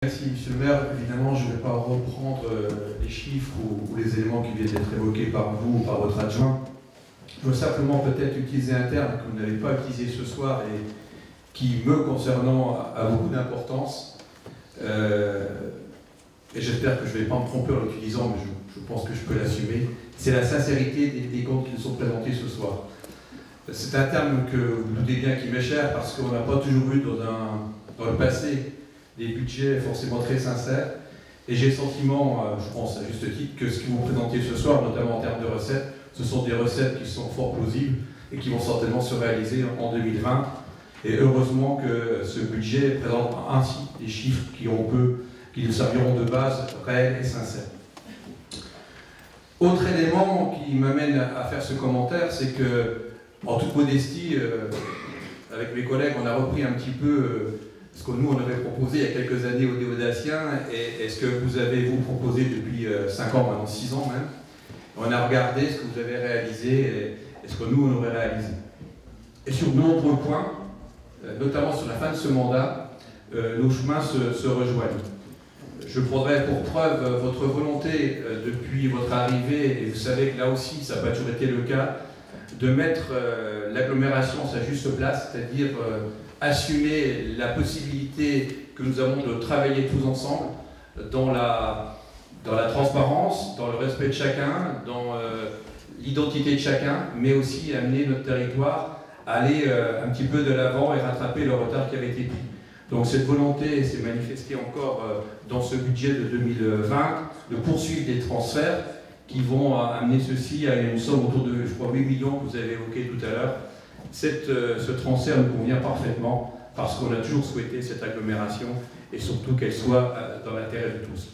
Merci, Monsieur le maire. Évidemment, je ne vais pas reprendre les chiffres ou les éléments qui viennent d'être évoqués par vous ou par votre adjoint. Je veux simplement peut-être utiliser un terme que vous n'avez pas utilisé ce soir et qui, me concernant, a beaucoup d'importance. Et j'espère que je ne vais pas me tromper en l'utilisant, mais je pense que je peux l'assumer. C'est la sincérité des comptes qui nous sont présentés ce soir. C'est un terme que vous doutez bien qui m'est cher parce qu'on n'a pas toujours eu dans le passé des budgets forcément très sincères. Et j'ai le sentiment, je pense à juste titre, que ce que vous présentez ce soir, notamment en termes de recettes, ce sont des recettes qui sont fort plausibles et qui vont certainement se réaliser en 2020. Et heureusement que ce budget présente ainsi des chiffres qui nous serviront de base réelle et sincère. Autre élément qui m'amène à faire ce commentaire, c'est que, en toute modestie, avec mes collègues, on a repris un petit peu ce que nous on avait proposé il y a quelques années aux Déodaciens et ce que vous avez proposé depuis 5 ans, maintenant 6 ans même. On a regardé ce que vous avez réalisé et ce que nous on aurait réalisé. Et sur de nombreux points, notamment sur la fin de ce mandat, nos chemins se rejoignent. Je prendrai pour preuve votre volonté depuis votre arrivée, et vous savez que là aussi ça n'a pas toujours été le cas, de mettre l'agglomération à sa juste place, c'est-à-dire assumer la possibilité que nous avons de travailler tous ensemble dans la transparence, dans le respect de chacun, dans l'identité de chacun, mais aussi amener notre territoire à aller un petit peu de l'avant et rattraper le retard qui avait été pris. Donc cette volonté s'est manifestée encore dans ce budget de 2020 de poursuivre des transferts qui vont amener ceci à une somme autour de, je crois, 8 millions que vous avez évoqué tout à l'heure. Ce transfert nous convient parfaitement parce qu'on a toujours souhaité cette agglomération et surtout qu'elle soit dans l'intérêt de tous.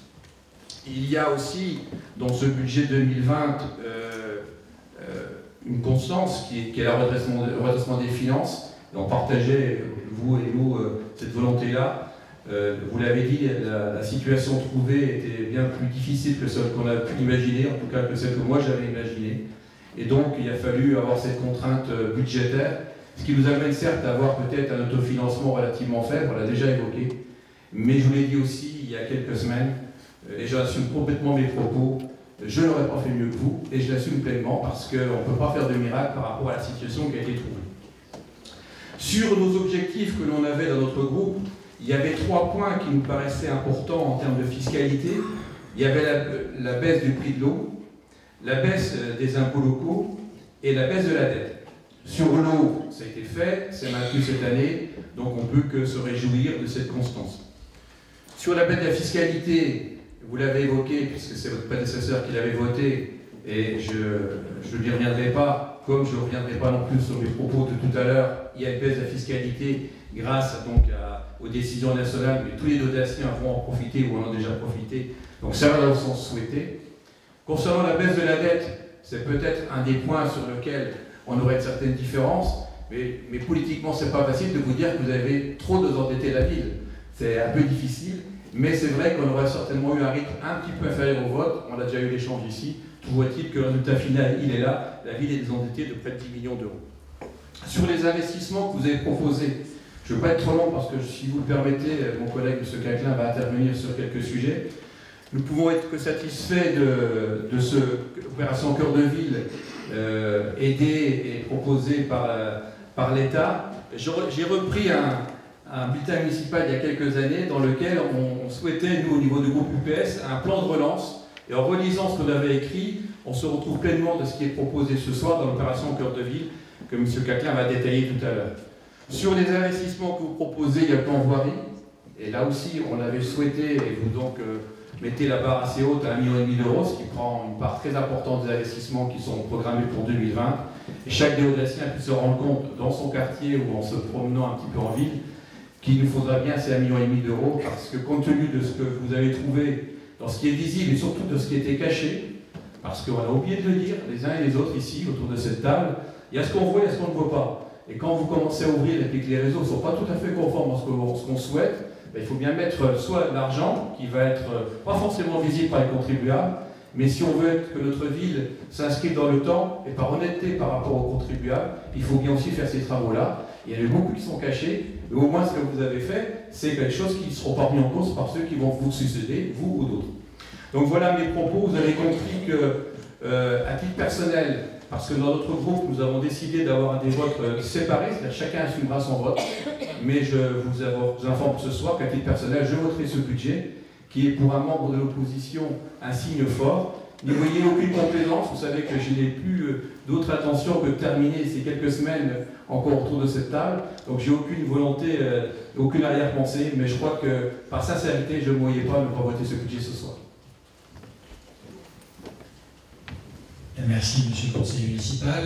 Il y a aussi dans ce budget 2020 une constance qui est le redressement des finances. Et on partageait, vous et nous, cette volonté-là. Vous l'avez dit, la situation trouvée était bien plus difficile que celle qu'on a pu imaginer, en tout cas que celle que moi j'avais imaginée. Et donc il a fallu avoir cette contrainte budgétaire, ce qui nous amène certes à avoir peut-être un autofinancement relativement faible, on l'a déjà évoqué, mais je vous l'ai dit aussi il y a quelques semaines, et j'assume complètement mes propos, je n'aurais pas fait mieux que vous, et je l'assume pleinement parce qu'on ne peut pas faire de miracle par rapport à la situation qui a été trouvée. Sur nos objectifs que l'on avait dans notre groupe, il y avait 3 points qui nous paraissaient importants en termes de fiscalité. Il y avait la baisse du prix de l'eau, la baisse des impôts locaux et la baisse de la dette. Sur l'eau, ça a été fait, c'est maintenu cette année, donc on ne peut que se réjouir de cette constance. Sur la baisse de la fiscalité, vous l'avez évoqué, puisque c'est votre prédécesseur qui l'avait voté, et je n'y reviendrai pas, comme je ne reviendrai pas non plus sur mes propos de tout à l'heure. Il y a une baisse de la fiscalité grâce donc aux décisions nationales, mais tous les Déodaciens vont en profiter ou en ont déjà profité, donc ça va dans le sens souhaité. Concernant la baisse de la dette, c'est peut-être un des points sur lequel on aurait certaines différences, mais politiquement c'est pas facile de vous dire que vous avez trop désendetté la ville. C'est un peu difficile, mais c'est vrai qu'on aurait certainement eu un rythme un petit peu inférieur au vote, on a déjà eu l'échange ici, toujours est-il que le résultat final il est là, la ville est désendettée de près de 10 millions d'euros. Sur les investissements que vous avez proposés, je ne veux pas être trop long parce que si vous le permettez, mon collègue M. Quinquelin va intervenir sur quelques sujets. Nous pouvons être que satisfaits de cette opération Cœur de Ville aidée et proposée par l'État. J'ai repris un bulletin municipal il y a quelques années dans lequel on souhaitait, nous au niveau du groupe UPS, un plan de relance. Et en relisant ce qu'on avait écrit, on se retrouve pleinement de ce qui est proposé ce soir dans l'opération Cœur de Ville, que M. Quinquelin va détailler tout à l'heure. Sur les investissements que vous proposez, il y a le plan voirie. Et là aussi, on avait souhaité, et vous donc mettez la barre assez haute à 1,5 million d'euros, ce qui prend une part très importante des investissements qui sont programmés pour 2020. Et chaque Déodacien puisse se rendre compte dans son quartier ou en se promenant un petit peu en ville qu'il nous faudra bien ces 1,5 million d'euros parce que compte tenu de ce que vous avez trouvé dans ce qui est visible et surtout de ce qui était caché, parce qu'on a oublié de le dire, les uns et les autres ici, autour de cette table, il y a ce qu'on voit et ce qu'on ne voit pas. Et quand vous commencez à ouvrir et puis que les réseaux ne sont pas tout à fait conformes à ce qu'on souhaite, il faut bien mettre soit l'argent qui va être pas forcément visible par les contribuables, mais si on veut que notre ville s'inscrive dans le temps et par honnêteté par rapport aux contribuables, il faut bien aussi faire ces travaux-là. Il y en a beaucoup qui sont cachés, mais au moins ce que vous avez fait, c'est quelque chose qui ne seront pas mis en cause par ceux qui vont vous succéder, vous ou d'autres. Donc voilà mes propos. Vous avez compris que, à titre personnel, parce que dans notre groupe, nous avons décidé d'avoir des votes séparés, c'est-à-dire chacun assumera son vote, mais je vous informe ce soir qu'à titre personnel, je voterai ce budget, qui est pour un membre de l'opposition un signe fort. N'y voyez aucune complaisance, vous savez que je n'ai plus d'autre intention que de terminer ces quelques semaines encore autour de cette table, donc j'ai aucune volonté, aucune arrière-pensée, mais je crois que par sincérité, je ne me voyais pas ne pas voter ce budget ce soir. Merci, monsieur le conseiller municipal.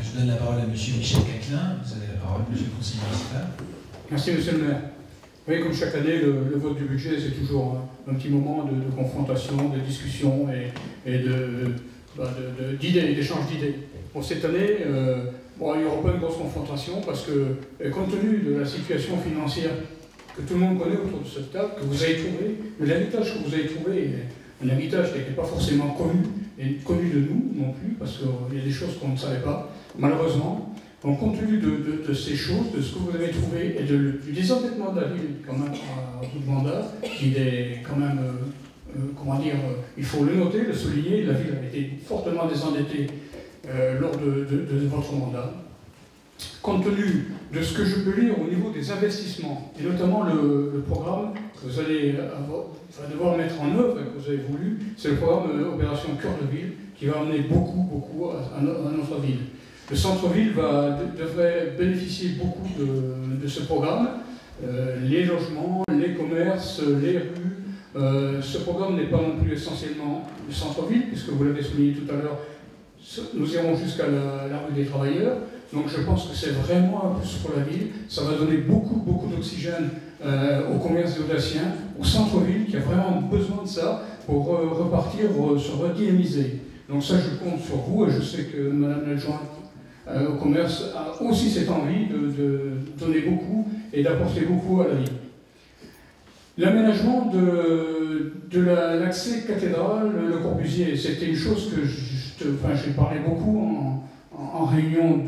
Je donne la parole à monsieur Michel Caclin. Vous avez la parole, monsieur le conseiller municipal. Merci, monsieur le maire. Oui, comme chaque année, le vote du budget, c'est toujours un petit moment de confrontation, de discussion et d'idées, d'échange d'idées. Bon, cette année, il n'y aura pas une grosse confrontation parce que, compte tenu de la situation financière que tout le monde connaît autour de cette table, que vous avez trouvé, l'héritage que vous avez trouvé est un héritage qui n'était pas forcément connu, et connu de nous non plus, parce qu'il y a des choses qu'on ne savait pas, malheureusement. Donc, compte tenu de ces choses, de ce que vous avez trouvé et du désendettement de la ville, quand même, à bout de mandat, qui est quand même, comment dire, il faut le noter, le souligner, la ville a été fortement désendettée lors de votre mandat. Compte tenu de ce que je peux lire au niveau des investissements, et notamment le programme que vous allez devoir mettre en œuvre et que vous avez voulu, c'est le programme Opération Cœur de Ville, qui va amener beaucoup à notre ville. Le centre-ville devrait bénéficier beaucoup de ce programme. Les logements, les commerces, les rues. Ce programme n'est pas non plus essentiellement le centre-ville, puisque vous l'avez souligné tout à l'heure, nous irons jusqu'à la rue des Travailleurs. Donc je pense que c'est vraiment un plus pour la ville. Ça va donner beaucoup d'oxygène au commerce audaciens, au centre-ville, qui a vraiment besoin de ça pour repartir, se redynamiser. Donc ça, je compte sur vous, et je sais que Madame l'adjointe au commerce a aussi cette envie de donner beaucoup et d'apporter beaucoup à la ville. L'aménagement de l'accès cathédrale, Le Corbusier, c'était une chose que j'ai parlé beaucoup en réunion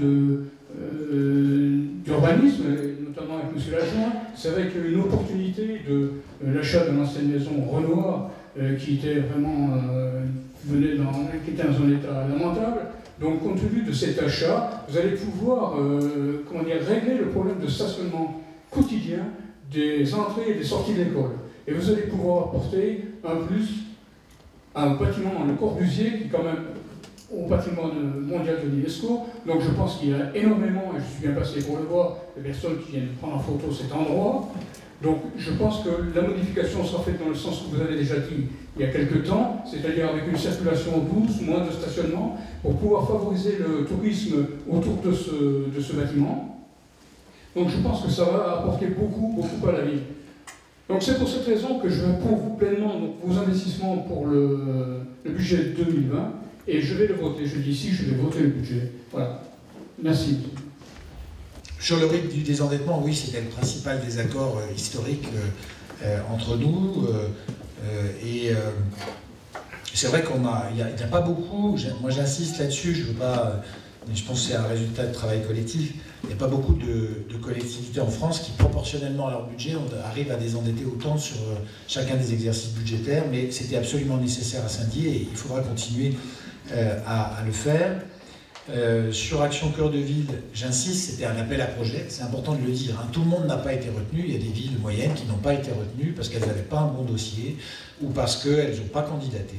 d'urbanisme, notamment avec M. l'adjoint. C'est vrai qu'il y a eu une opportunité de l'achat de l'ancienne maison Renoir, qui était vraiment qui était dans un état lamentable. Donc, compte tenu de cet achat, vous allez pouvoir régler le problème de stationnement quotidien des entrées et des sorties de l'école. Et vous allez pouvoir apporter un plus à un bâtiment, Le Corbusier, qui est quand même au patrimoine mondial de l'UNESCO. Donc je pense qu'il y a énormément, et je suis bien passé pour le voir, de personnes qui viennent prendre en photo cet endroit. Donc je pense que la modification sera faite dans le sens que vous avez déjà dit il y a quelques temps, c'est-à-dire avec une circulation douce, moins de stationnement, pour pouvoir favoriser le tourisme autour de ce bâtiment. Donc je pense que ça va apporter beaucoup à la ville. Donc c'est pour cette raison que je approuve pleinement vos investissements pour le budget 2020, et je vais le voter. Je dis ici, je vais voter le budget. Voilà. Merci. Sur le rythme du désendettement, oui, c'était le principal désaccord historique entre nous. C'est vrai qu'il n'y a pas beaucoup, moi j'insiste là-dessus, mais je pense que c'est un résultat de travail collectif. Il n'y a pas beaucoup de collectivités en France qui, proportionnellement à leur budget, arrivent à désendetter autant sur chacun des exercices budgétaires, mais c'était absolument nécessaire à Saint-Dié et il faudra continuer à le faire. Sur Action Cœur de Ville, j'insiste, c'était un appel à projet, c'est important de le dire. Tout le monde n'a pas été retenu, il y a des villes moyennes qui n'ont pas été retenues parce qu'elles n'avaient pas un bon dossier ou parce qu'elles n'ont pas candidaté.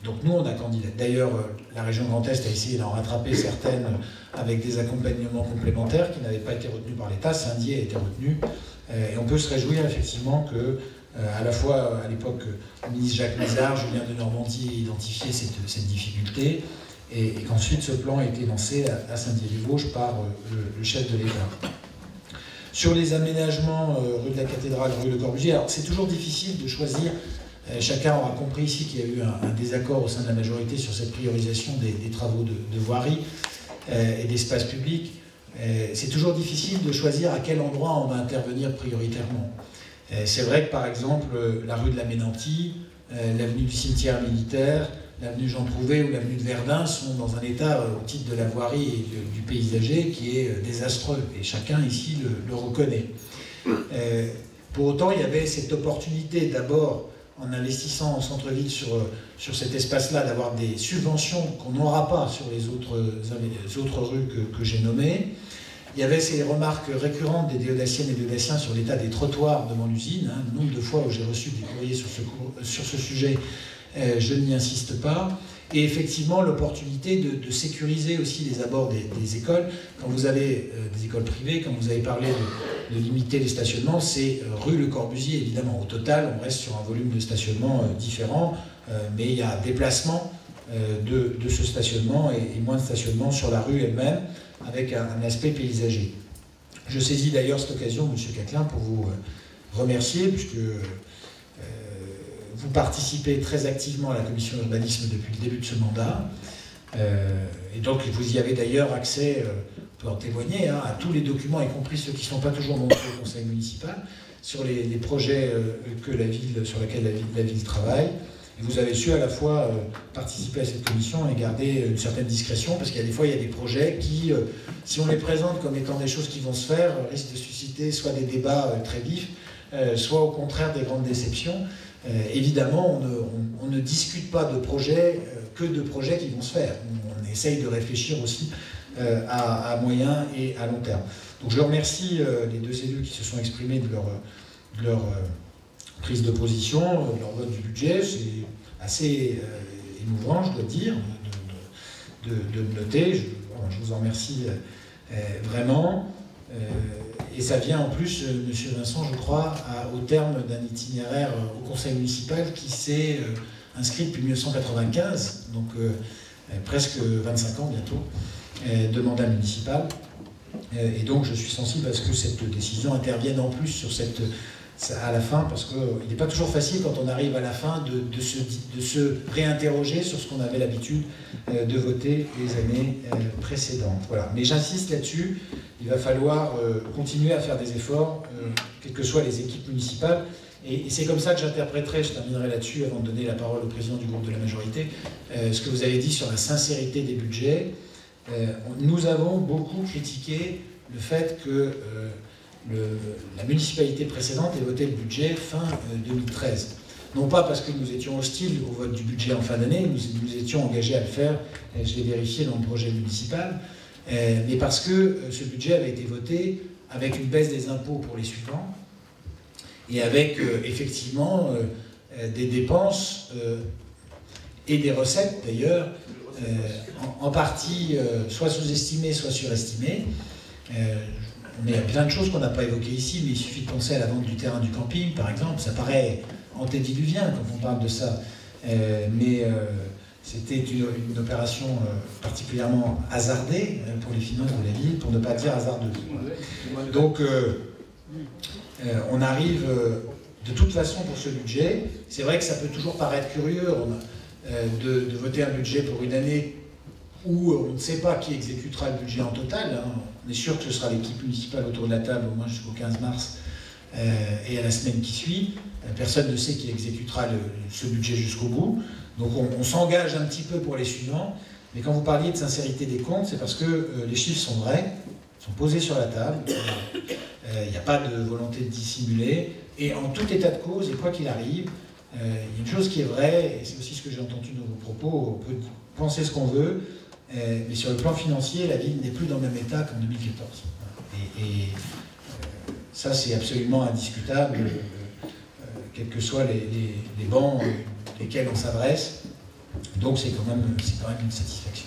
Donc nous, on a candidaté. D'ailleurs, la région Grand Est a essayé d'en rattraper certaines avec des accompagnements complémentaires qui n'avaient pas été retenus par l'État. Saint-Dié a été retenu. Et on peut se réjouir effectivement que, à la fois à l'époque, le ministre Jacques Mézard, Julien Denormandie ait identifié cette difficulté, et qu'ensuite ce plan a été lancé à Saint-Dié-des-Vosges par le chef de l'État. Sur les aménagements rue de la Cathédrale, rue Le Corbusier, alors c'est toujours difficile de choisir. Chacun aura compris ici qu'il y a eu un désaccord au sein de la majorité sur cette priorisation des travaux de voirie et d'espace public. C'est toujours difficile de choisir à quel endroit on va intervenir prioritairement. C'est vrai que par exemple, la rue de la Ménantie, l'avenue du cimetière militaire, l'avenue Jean Prouvé ou l'avenue de Verdun sont dans un état, au titre de la voirie et du paysager, qui est désastreux. Et chacun ici le reconnaît. Pour autant, il y avait cette opportunité d'abord, en investissant en centre-ville sur cet espace-là, d'avoir des subventions qu'on n'aura pas sur les autres rues que j'ai nommées. Il y avait ces remarques récurrentes des déodaciennes et déodaciens sur l'état des trottoirs devant l'usine. Le nombre de fois où j'ai reçu des courriers sur ce sujet, je n'y insiste pas. Et effectivement, l'opportunité de sécuriser aussi les abords des écoles. Quand vous avez des écoles privées, quand vous avez parlé de limiter les stationnements, c'est rue Le Corbusier, évidemment. Au total, on reste sur un volume de stationnement différent, mais il y a déplacement de ce stationnement et moins de stationnement sur la rue elle-même, avec un aspect paysager. Je saisis d'ailleurs cette occasion, M. Catelin, pour vous remercier, puisque vous participez très activement à la commission urbanisme depuis le début de ce mandat. Et donc vous y avez d'ailleurs accès, on peut en témoigner, à tous les documents, y compris ceux qui ne sont pas toujours montrés au conseil municipal, sur les projets sur lesquels la ville travaille. Et vous avez su à la fois participer à cette commission et garder une certaine discrétion, parce qu'il y a des fois, il y a des projets qui, si on les présente comme étant des choses qui vont se faire, risquent de susciter soit des débats très vifs, soit au contraire des grandes déceptions. Évidemment, on ne discute pas de projets que de projets qui vont se faire. On essaye de réfléchir aussi à moyen et à long terme. Donc je remercie les deux élus qui se sont exprimés de leur prise de position, de leur vote du budget. C'est assez émouvant, je dois dire, de le noter. Je vous en remercie vraiment. Et ça vient en plus, M. Vincent, je crois, au terme d'un itinéraire au conseil municipal qui s'est inscrit depuis 1995, donc presque 25 ans bientôt, de mandat municipal. Et donc je suis sensible à ce que cette décision intervienne en plus à la fin, parce qu'il n'est pas toujours facile quand on arrive à la fin de se réinterroger sur ce qu'on avait l'habitude de voter les années précédentes. Voilà. Mais j'insiste là-dessus, il va falloir continuer à faire des efforts, quelles que soient les équipes municipales. Et c'est comme ça que j'interpréterai, je terminerai là-dessus avant de donner la parole au président du groupe de la majorité, ce que vous avez dit sur la sincérité des budgets. Nous avons beaucoup critiqué le fait que la municipalité précédente ait voté le budget fin 2013. Non pas parce que nous étions hostiles au vote du budget en fin d'année, nous étions engagés à le faire, je l'ai vérifié dans le projet municipal, mais parce que ce budget avait été voté avec une baisse des impôts pour les suivants, et avec effectivement des dépenses et des recettes d'ailleurs, en partie soit sous-estimées, soit surestimées. Il y a plein de choses qu'on n'a pas évoquées ici, mais il suffit de penser à la vente du terrain du camping, par exemple. Ça paraît antédiluvien quand on parle de ça, mais c'était une opération particulièrement hasardée pour les finances de la ville, pour ne pas dire hasardeuse. Donc, on arrive de toute façon pour ce budget. C'est vrai que ça peut toujours paraître curieux de voter un budget pour une année où on ne sait pas qui exécutera le budget en total. On est sûr que ce sera l'équipe municipale autour de la table au moins jusqu'au 15 mars et à la semaine qui suit. Personne ne sait qui exécutera ce budget jusqu'au bout. Donc on s'engage un petit peu pour les suivants. Mais quand vous parliez de sincérité des comptes, c'est parce que les chiffres sont vrais, sont posés sur la table. Il n'y a pas de volonté de dissimuler. Et en tout état de cause, et quoi qu'il arrive, il y a une chose qui est vraie, et c'est aussi ce que j'ai entendu dans vos propos, on peut penser ce qu'on veut, mais sur le plan financier, la ville n'est plus dans le même état qu'en 2014. Et ça, c'est absolument indiscutable, quels que soient les bancs lesquels on s'adresse. Donc c'est quand même une satisfaction.